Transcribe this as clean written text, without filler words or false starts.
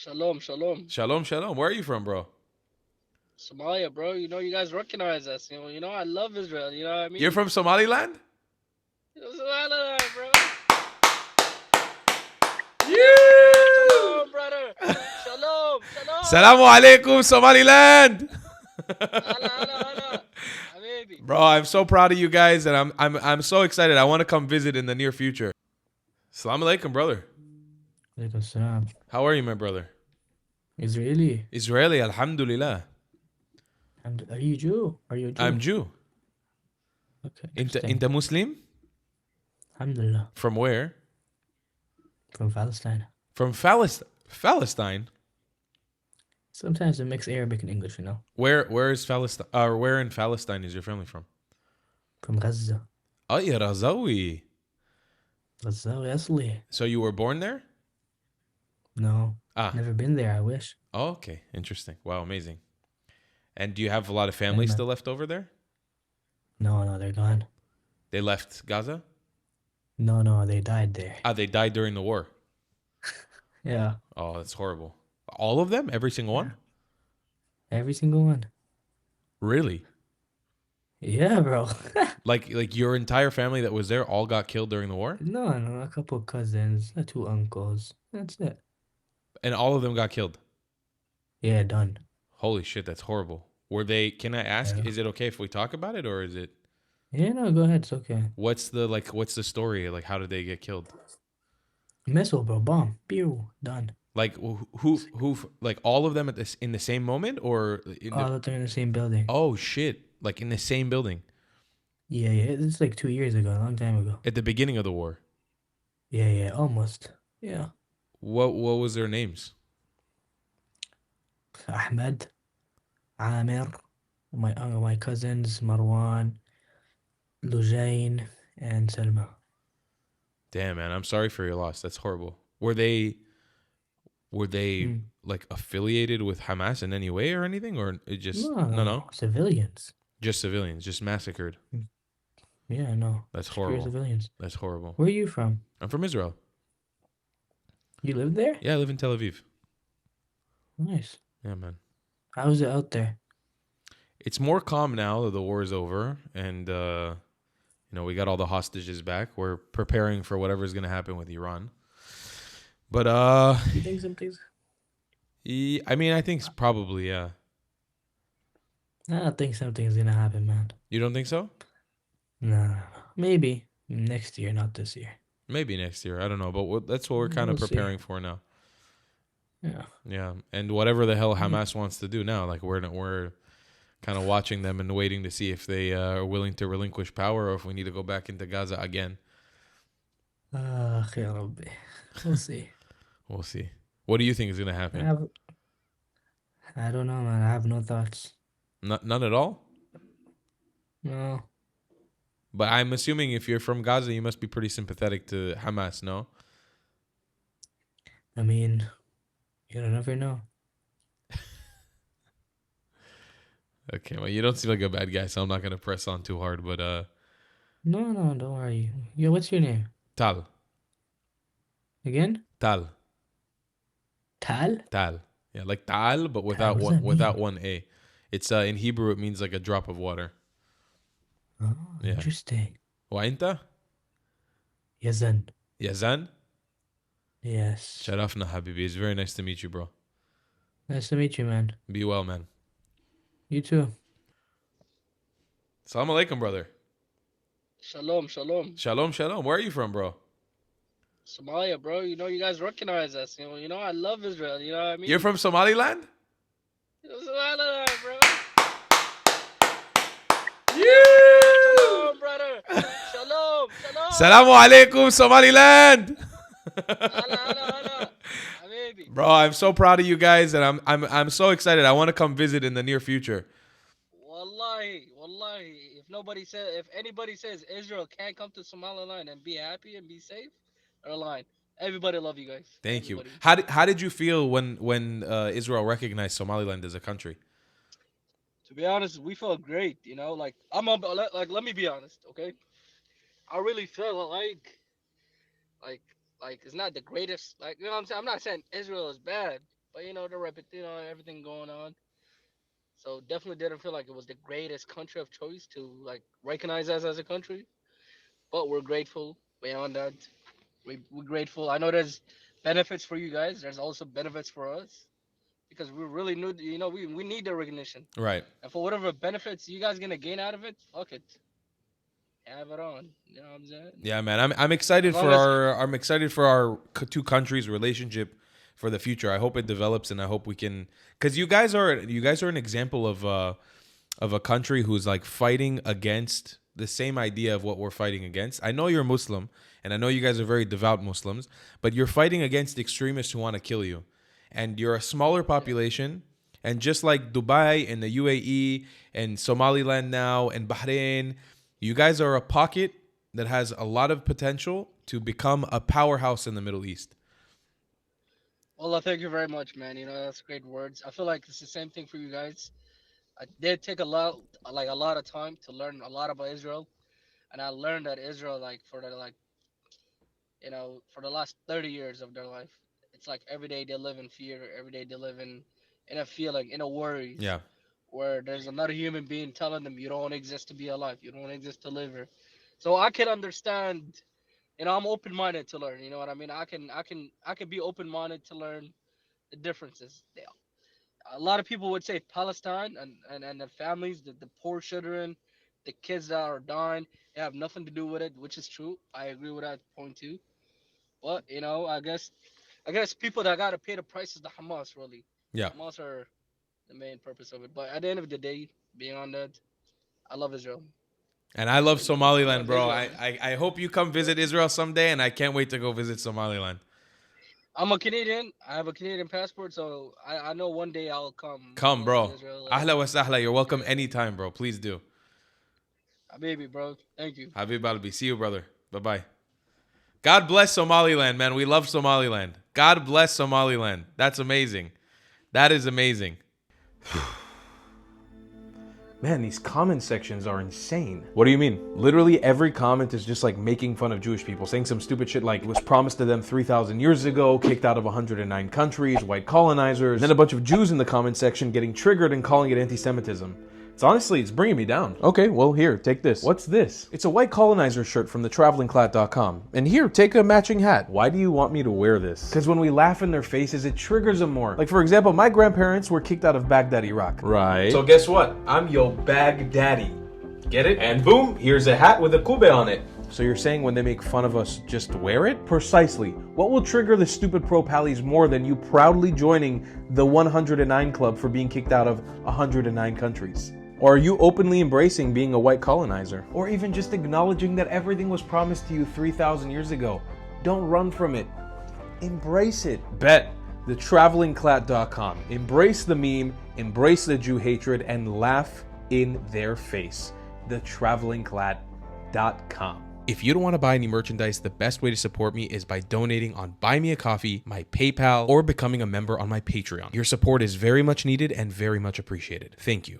Shalom, shalom. Shalom, shalom. Where are you from, bro? Somalia, bro. You guys recognize us. I love Israel. You know what I You're mean? from Somaliland? Somaliland, bro. Yeah! Shalom, brother. Shalom, Salamu shalom. alaikum, Somaliland! Hala, hala, hala. Habibi. Bro, I'm so proud of you guys, and I'm so excited. I want to come visit in the near future. Assalamu alaikum, brother. Alaikum salam. How are you, my brother? Israeli. Israeli, alhamdulillah. And are you Jew? Are you a Jew? I'm Jew. Okay, Inta interesting. Muslim? Alhamdulillah. From where? From Palestine. From Palestine. Sometimes they mix Arabic and English, Where is Palestine? Or where in Palestine is your family from? From Gaza. Oh, yeah, Razawi. Gaza, Asli. So you were born there? No. Ah, Never been there, I wish. oh, okay, interesting. Wow, amazing. And do you have a lot of family Yeah, man. still left over there? No, they're gone. They left Gaza? No, they died there. Ah, they died during the war. Yeah. Oh, that's horrible. All of them? Every single one? Every single one. Really? Yeah, bro. Like your entire family that was there all got killed during the war? No, a couple cousins, 2 uncles. That's it. And all of them got killed. Yeah, done. Holy shit, that's horrible. Were they, can I ask, Yeah. is it okay if we talk about it, or is it, Yeah, no, go ahead. It's okay. what's the story? Like, how did they get killed? Missile, bro. Bomb. Pew. Done. Like like all of them at this in the same moment, or in All the, of them in the same building. oh shit, like in the same building Yeah. It's like 2 years ago, a long time ago. at the beginning of the war. Yeah, almost. Yeah. What was their names? Ahmed, Amir, my cousins, Marwan, Lujain, and Selma. Damn, man, I'm sorry for your loss. That's horrible. Were they Mm. like affiliated with Hamas in any way or anything, or it just no, No. Civilians. just civilians, just massacred? Mm. Yeah, no. That's Just pure horrible. civilians. That's horrible. Where are you from? I'm from Israel. You live there? Yeah, I live in Tel Aviv. Nice. Yeah, man. How's it out there? It's more calm now that the war is over, and we got all the hostages back. We're preparing for whatever's gonna happen with Iran. But You think something's... I mean, I think probably, yeah. I don't think something's gonna happen, man. You don't think so? No. Maybe. Next year, not this year. Maybe next year. I don't know, but that's what we're kind of We'll see. preparing for now. Yeah. Yeah, and whatever the hell Hamas wants to do now, like we're kind of watching them and waiting to see if they are willing to relinquish power or if we need to go back into Gaza again. Ya Rabbi. We'll see. We'll see. What do you think is gonna happen? I don't know, man. I have no thoughts. None at all. No. But I'm assuming if you're from Gaza, you must be pretty sympathetic to Hamas, no? I mean, you don't never know. Okay, well, you don't seem like a bad guy, so I'm not gonna press on too hard. But No, don't worry. Yo, what's your name? Tal, Again? Tal, Tal? Tal. Yeah, like Tal, but Tal, what does that without mean? one A. It's in Hebrew. It means like a drop of water. Oh, Yeah. interesting. وأنت Yazan. Yazan? Yes. شرفنا حبيبي. It's very nice to meet you, bro. Nice to meet you, man. Be well, man. You too. Assalamu alaikum, brother. Shalom, shalom. Shalom, shalom. Where are you from, bro? Somalia, bro. You guys recognize us. I love Israel. You know what I mean? You're from Somaliland? Somaliland, bro. Yeah! Shalom, brother. Shalom, shalom. Salamu alaikum, Somaliland! Hala, hala. Habibi. Bro, I'm so proud of you guys, and I'm so excited. I want to come visit in the near future. Wallahi. If anybody says Israel can't come to Somaliland and be happy and be safe, they're lying. Everybody love you guys. Thank you. Everybody. How did you feel when Israel recognized Somaliland as a country? To be honest, we felt great. Let me be honest, okay? I really feel like like it's not the greatest. Like, you know what I'm saying? I'm not saying Israel is bad, But everything going on. So definitely didn't feel like it was the greatest country of choice to like recognize us as a country. But we're grateful. Beyond that, we're grateful. I know there's benefits for you guys. There's also benefits for us because we really need, we need the recognition. Right. And for whatever benefits you guys gonna gain out of it, fuck it, have it on. You know what I'm saying? Yeah, man. I'm As excited long for as our two countries' relationship for the future. I hope it develops, and I hope we can. Because you guys are an example of a country who's like fighting against the same idea of what we're fighting against. I know you're Muslim, and I know you guys are very devout Muslims, but you're fighting against extremists who want to kill you, and you're a smaller yeah. population. And just like Dubai and the UAE and Somaliland now and Bahrain, you guys are a pocket that has a lot of potential to become a powerhouse in the Middle East. Well, thank you very much, man. That's great words. I feel like it's the same thing for you guys. I did take a lot of time to learn a lot about Israel, and I learned that Israel, like for the last 30 years of their life, it's like every day they live in fear. Every day they live in a feeling, in a worries, Yeah. where there's another human being telling them you don't exist to be alive, you don't exist to live here. So I can understand. I'm open-minded to learn. You know what I mean? I can be open-minded to learn the differences. A lot of people would say Palestine and the families, the poor children, the kids that are dying, they have nothing to do with it, which is true. I agree with that point too. But I guess people that gotta pay the price is the Hamas really. Yeah. Hamas are the main purpose of it. But at the end of the day, beyond that, I love Israel. And I love I Somaliland, love bro. Israel, I, man. I, I hope you come visit Israel someday, and I can't wait to go visit Somaliland. I'm a Canadian. I have a Canadian passport, so I know one day I'll come, Come, to bro. Israel and Ahla wa sahla. You're welcome yeah, anytime, bro. Please do. baby, bro. Thank you. Habib Albi. See you, brother. Bye-bye. God bless Somaliland, man. We love Somaliland. God bless Somaliland. That's amazing. That is amazing. Man, these comment sections are insane. What do you mean? Literally every comment is just like making fun of Jewish people, saying some stupid shit like it was promised to them 3,000 years ago, kicked out of 109 countries, white colonizers, and then a bunch of Jews in the comment section getting triggered and calling it anti-Semitism. It's bringing me down. Okay, well here, take this. What's this? It's a white colonizer shirt from thetravelingclat.com. And here, take a matching hat. Why do you want me to wear this? Because when we laugh in their faces, it triggers them more. Like for example, my grandparents were kicked out of Baghdad, Iraq. Right. So guess what? I'm your Baghdaddy. Get it? And boom, here's a hat with a kube on it. So you're saying when they make fun of us, just wear it? Precisely. What will trigger the stupid pro-pallies more than you proudly joining the 109 club for being kicked out of 109 countries? Or are you openly embracing being a white colonizer? Or even just acknowledging that everything was promised to you 3,000 years ago? Don't run from it. Embrace it. Bet. TheTravelingClat.com. Embrace the meme, embrace the Jew hatred, and laugh in their face. TheTravelingClat.com. If you don't want to buy any merchandise, the best way to support me is by donating on Buy Me a Coffee, my PayPal, or becoming a member on my Patreon. Your support is very much needed and very much appreciated. Thank you.